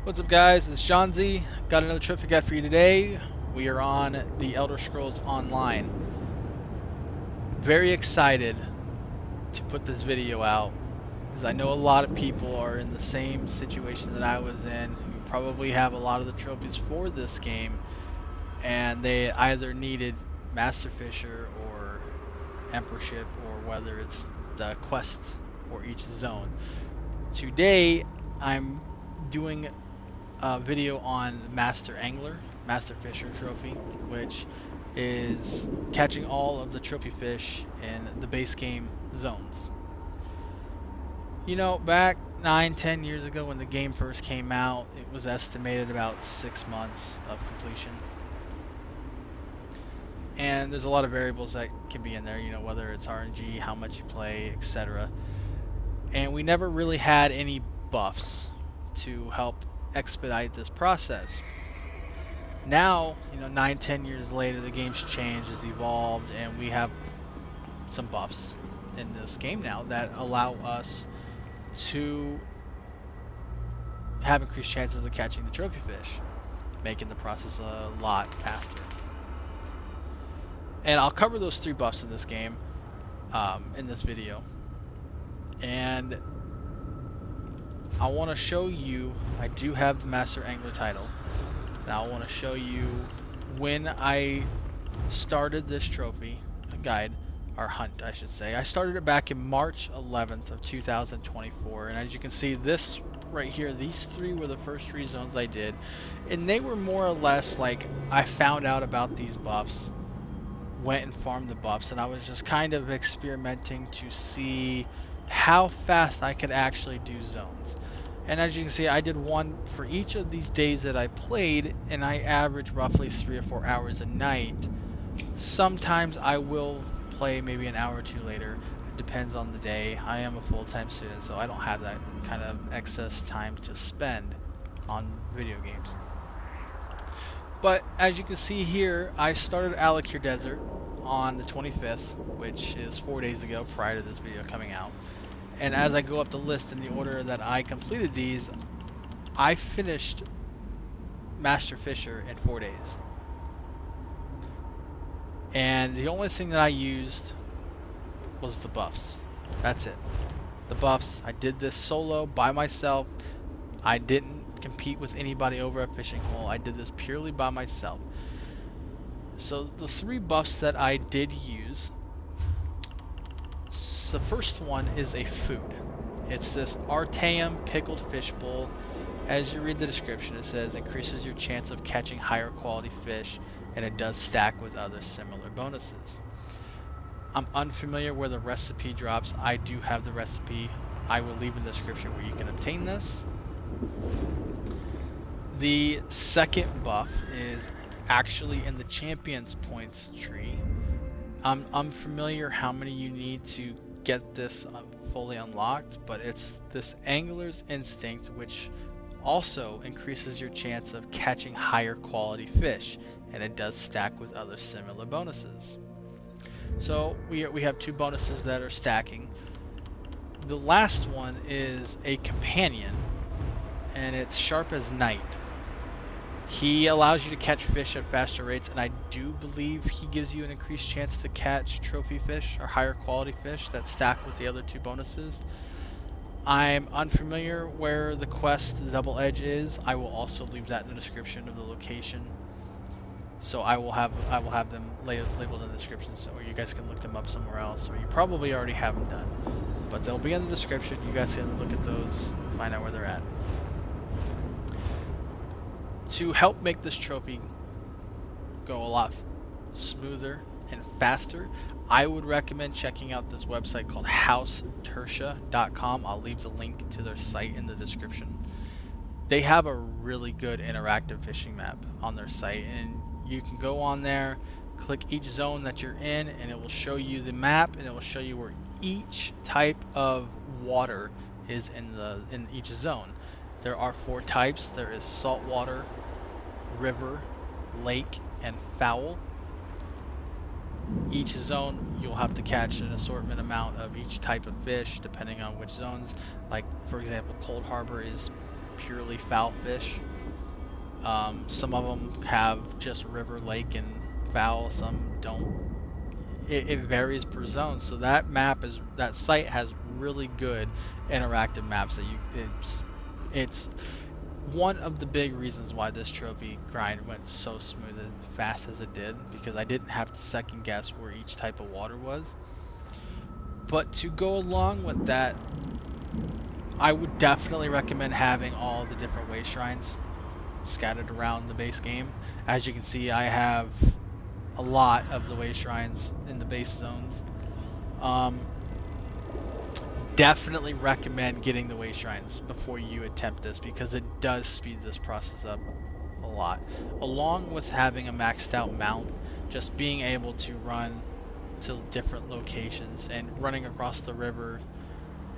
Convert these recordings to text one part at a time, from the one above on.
What's up, guys? It's Johnzy. Got another trophy guide for you today. We are on the Elder Scrolls Online. Very excited to put this video out because I know a lot of people are in the same situation that I was in, who probably have a lot of the trophies for this game, and they either needed Master Fisher or Emperorship, or whether it's the quests for each zone. Today, I'm doing a video on Master Angler, Master Fisher trophy, which is catching all of the trophy fish in the base game zones. You know, back 9-10 years ago when the game first came out, it was estimated about 6 months of completion. And there's a lot of variables that can be in there, you know, whether it's RNG, how much you play, etc. And we never really had any buffs to help expedite this process. Now, you know, 9-10 years later, the game's changed, has evolved, and we have some buffs in this game now that allow us to have increased chances of catching the trophy fish, making the process a lot faster. And I'll cover those 3 buffs in this game in this video. And I want to show you, I do have the Master Angler title. Now I want to show you when I started this trophy guide, or hunt I should say. I started it back in March 11th of 2024, and as you can see, this right here, these 3 were the first 3 zones I did, and they were more or less like I found out about these buffs, went and farmed the buffs, and I was just kind of experimenting to see how fast I could actually do zones. And as you can see, I did one for each of these days that I played, and I averaged roughly 3 or 4 hours a night. Sometimes I will play maybe an hour or 2 later. It depends on the day. I am a full-time student, so I don't have that kind of excess time to spend on video games. But as you can see here, I started Alakir Desert on the 25th, which is 4 days ago prior to this video coming out. And as I go up the list in the order that I completed these, I finished Master Fisher in 4 days. And the only thing that I used was the buffs. That's it. The buffs. I did this solo by myself. I didn't compete with anybody over a fishing hole. I did this purely by myself. So the 3 buffs that I did use, the first one is a food. It's this Artaeum pickled fish bowl. As you read the description, it says increases your chance of catching higher quality fish, and it does stack with other similar bonuses. I'm unfamiliar where the recipe drops. I do have the recipe. I will leave in the description where you can obtain this. The second buff is actually in the champions points tree. I'm unfamiliar how many you need to get this fully unlocked, but it's this Angler's Instinct, which also increases your chance of catching higher quality fish, and it does stack with other similar bonuses. So we have 2 bonuses that are stacking. The last one is a companion, and it's Sharp as Night. He allows you to catch fish at faster rates, and I do believe he gives you an increased chance to catch trophy fish or higher quality fish that stack with the other 2 bonuses. I'm unfamiliar where the quest, the Double Edge, is. I will also leave that in the description of the location. So I will have them labeled in the description, so you guys can look them up somewhere else, or you probably already have them done. But they'll be in the description. You guys can look at those, find out where they're at. To help make this trophy go a lot smoother and faster, I would recommend checking out this website called housetertia.com. I'll leave the link to their site in the description. They have a really good interactive fishing map on their site, and you can go on there, click each zone that you're in, and it will show you the map, and it will show you where each type of water is in each zone. There are 4 types. There is saltwater, river, lake, and foul. Each zone you'll have to catch an assortment amount of each type of fish depending on which zones. Like for example, Cold Harbor is purely foul fish. Some of them have just river, lake, and foul. Some don't. It varies per zone. So that site has really good interactive maps that it's one of the big reasons why this trophy grind went so smooth and fast as it did, because I didn't have to second guess where each type of water was. But to go along with that, I would definitely recommend having all the different way shrines scattered around the base game. As you can see, I have a lot of the way shrines in the base zones. Definitely recommend getting the way shrines before you attempt this, because it does speed this process up a lot. Along with having a maxed out mount, just being able to run to different locations and running across the river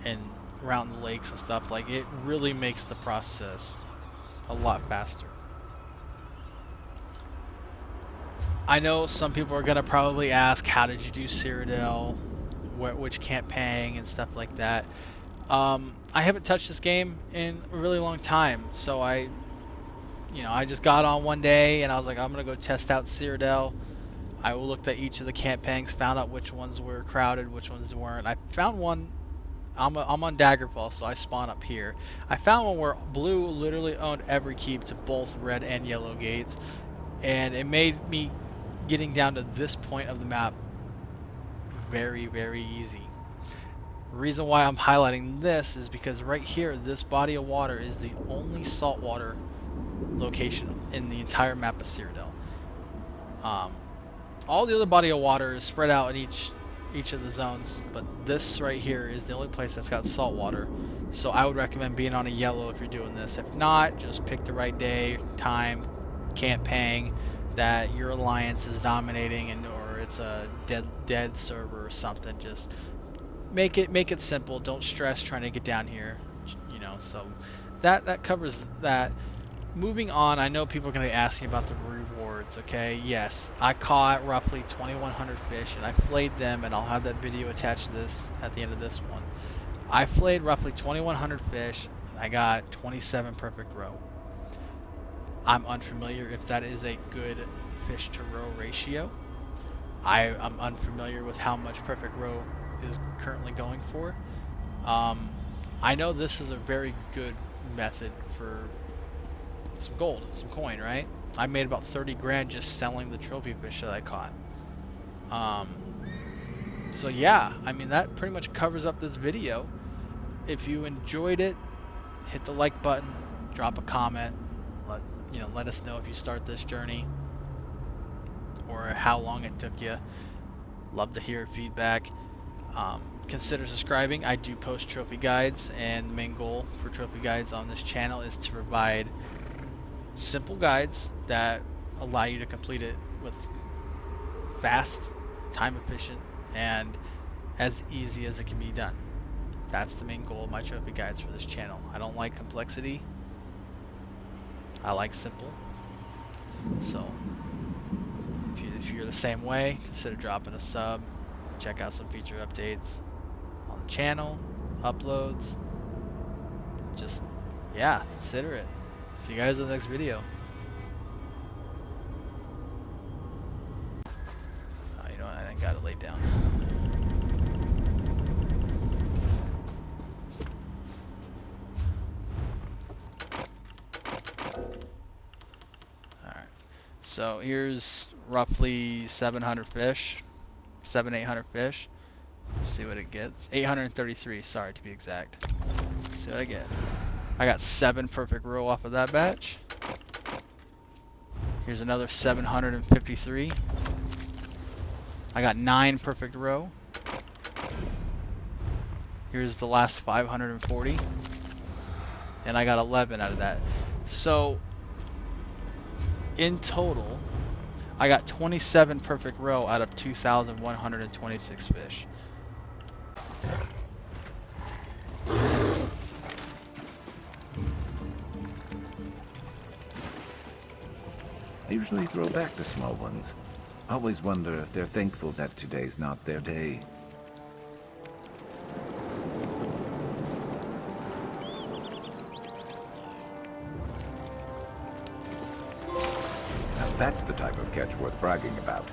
and around the lakes and stuff, like, it really makes the process a lot faster. I know some people are going to probably ask, how did you do Cyrodiil, which campaign and stuff like that. I haven't touched this game in a really long time, so I just got on one day and I was like, I'm going to go test out Cyrodiil. I looked at each of the campaigns, found out which ones were crowded, which ones weren't. I found one. I'm on Daggerfall, so I spawn up here. I found one where blue literally owned every keep to both red and yellow gates, and it made me getting down to this point of the map very, very easy. The reason why I'm highlighting this is because right here, this body of water is the only saltwater location in the entire map of Cyrodiil. All the other body of water is spread out in each of the zones, but this right here is the only place that's got salt water. So I would recommend being on a yellow if you're doing this. If not, just pick the right day, time, campaign that your alliance is dominating, or it's a dead server or something. Just make it simple. Don't stress trying to get down here. So that covers that. Moving on, I know people are going to be asking about the rewards, okay? Yes, I caught roughly 2,100 fish, and I flayed them, and I'll have that video attached to this at the end of this one. I flayed roughly 2,100 fish, and I got 27 perfect roe. I'm unfamiliar if that is a good fish to roe ratio. I'm unfamiliar with how much perfect roe is currently going for. I know this is a very good method for some gold, some coin, right? I made about 30 grand just selling the trophy fish that I caught. So yeah, I mean, that pretty much covers up this video. If you enjoyed it, hit the like button, drop a comment, let us know if you start this journey or how long it took you. Love to hear feedback. Consider subscribing. I do post trophy guides, and the main goal for trophy guides on this channel is to provide simple guides that allow you to complete it with fast, time efficient, and as easy as it can be done. That's the main goal of my trophy guides for this channel. I don't like complexity. I like simple. So if you're the same way, consider dropping a sub. Check out some feature updates on the channel, uploads. Just, yeah, consider it. See you guys in the next video. You know what? I got it laid down. Alright. So here's roughly 700 fish. 800 fish. Let's see what it gets. 833, sorry to be exact. Let's see what I get. I got 7 perfect roe off of that batch. Here's another 753. I got 9 perfect roe. Here's the last 540. And I got 11 out of that. So in total, I got 27 perfect roe out of 2,126 fish. I usually throw back the small ones. Always wonder if they're thankful that today's not their day. That's the type of catch worth bragging about.